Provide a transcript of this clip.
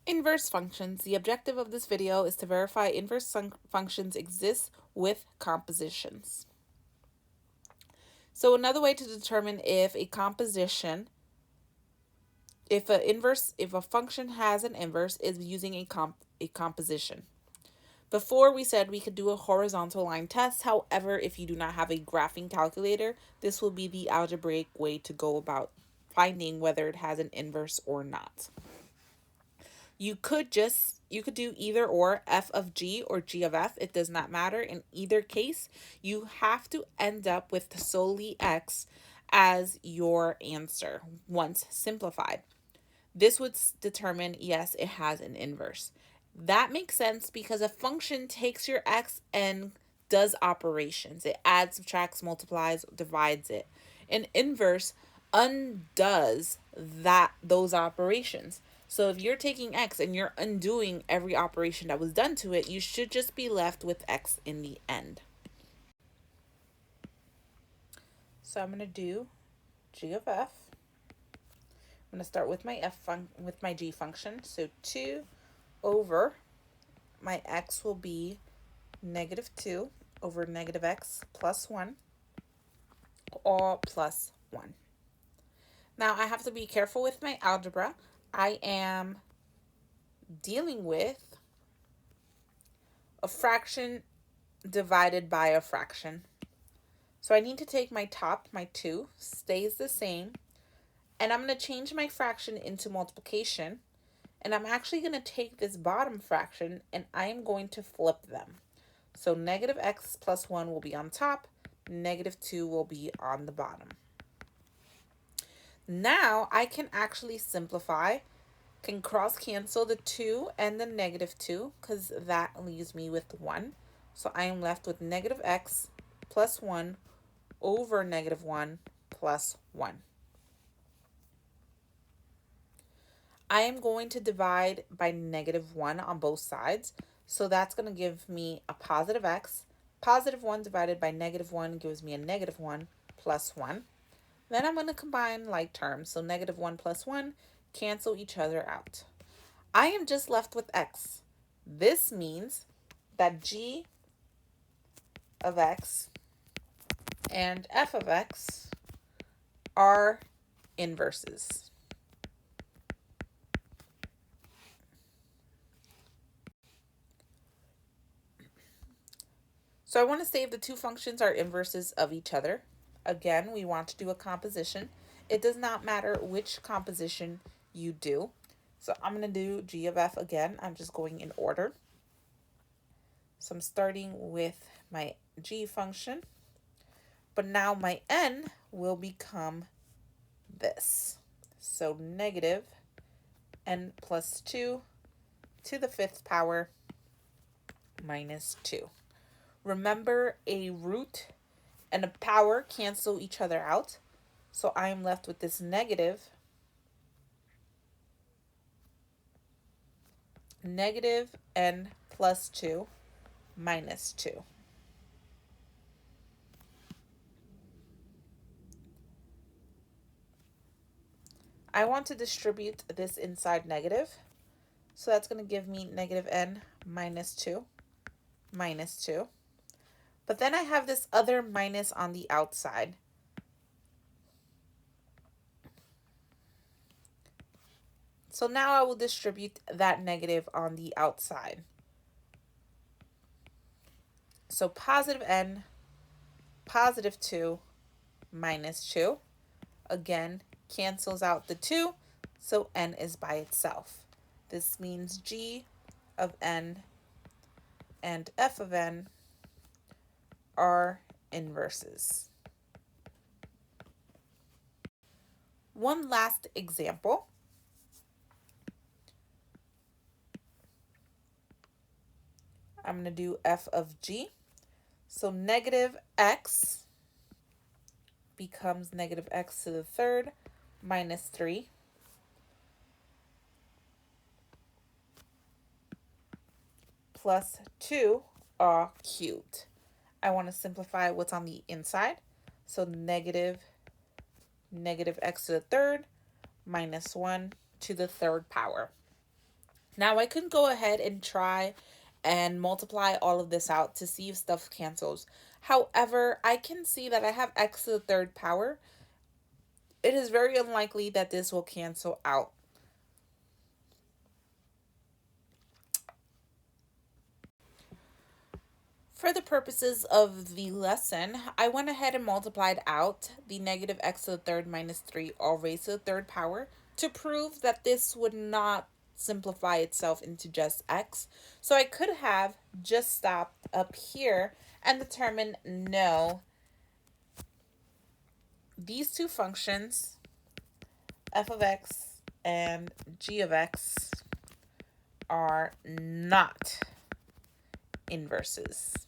Inverse functions. The objective of this video is to verify inverse functions exist with compositions. So another way to determine if a function has an inverse is using a composition. Before we said we could do a horizontal line test. However, if you do not have a graphing calculator, this will be the algebraic way to go about finding whether it has an inverse or not. You could do either or, f of g or g of f. It does not matter. In either case, you have to end up with solely x as your answer once simplified. This would determine, yes, it has an inverse. That makes sense because a function takes your x and does operations. It adds, subtracts, multiplies, divides it. An inverse undoes those operations. So if you're taking x and you're undoing every operation that was done to it, you should just be left with x in the end. So I'm going to do g of f. I'm going to start with my g function. So 2 over my x will be negative 2 over negative x plus 1, all plus 1. Now I have to be careful with my algebra. I am dealing with a fraction divided by a fraction. So I need to take my top, my 2, stays the same, and I'm going to change my fraction into multiplication, and I'm actually going to take this bottom fraction and I am going to flip them. So negative x plus 1 will be on top, negative 2 will be on the bottom. Now I can actually simplify, can cross cancel the 2 and the negative 2 because that leaves me with 1. So I am left with negative x plus 1 over negative 1 plus 1. I am going to divide by negative 1 on both sides. So that's going to give me a positive x. Positive 1 divided by negative 1 gives me a negative 1 plus 1. Then I'm going to combine like terms. So negative 1 plus 1 cancel each other out. I am just left with x. This means that g of x and f of x are inverses. So I want to say if the two functions are inverses of each other. Again, we want to do a composition. It does not matter which composition you do. So I'm going to do g of f again. I'm just going in order. So I'm starting with my g function. But now my n will become this. So negative n plus 2 to the 5th power minus 2. Remember, a root and a power cancel each other out. So I am left with this negative n plus 2 minus 2. I want to distribute this inside negative. So that's going to give me negative n minus 2 minus 2. But then I have this other minus on the outside. So now I will distribute that negative on the outside. So positive n, positive 2, minus 2. Again, cancels out the 2, so n is by itself. This means g of n and f of n are inverses. One last example. I'm going to do f of g. So negative x becomes negative x to the 3rd minus 3. Plus 2 all cubed. I want to simplify what's on the inside. So negative x to the 3rd minus 1 to the 3rd power. Now I can go ahead and try and multiply all of this out to see if stuff cancels. However, I can see that I have x to the third power. It is very unlikely that this will cancel out. For the purposes of the lesson, I went ahead and multiplied out the negative x to the third minus 3 all raised to the third power to prove that this would not simplify itself into just x. So I could have just stopped up here and determined no, these two functions, f of x and g of x, are not inverses.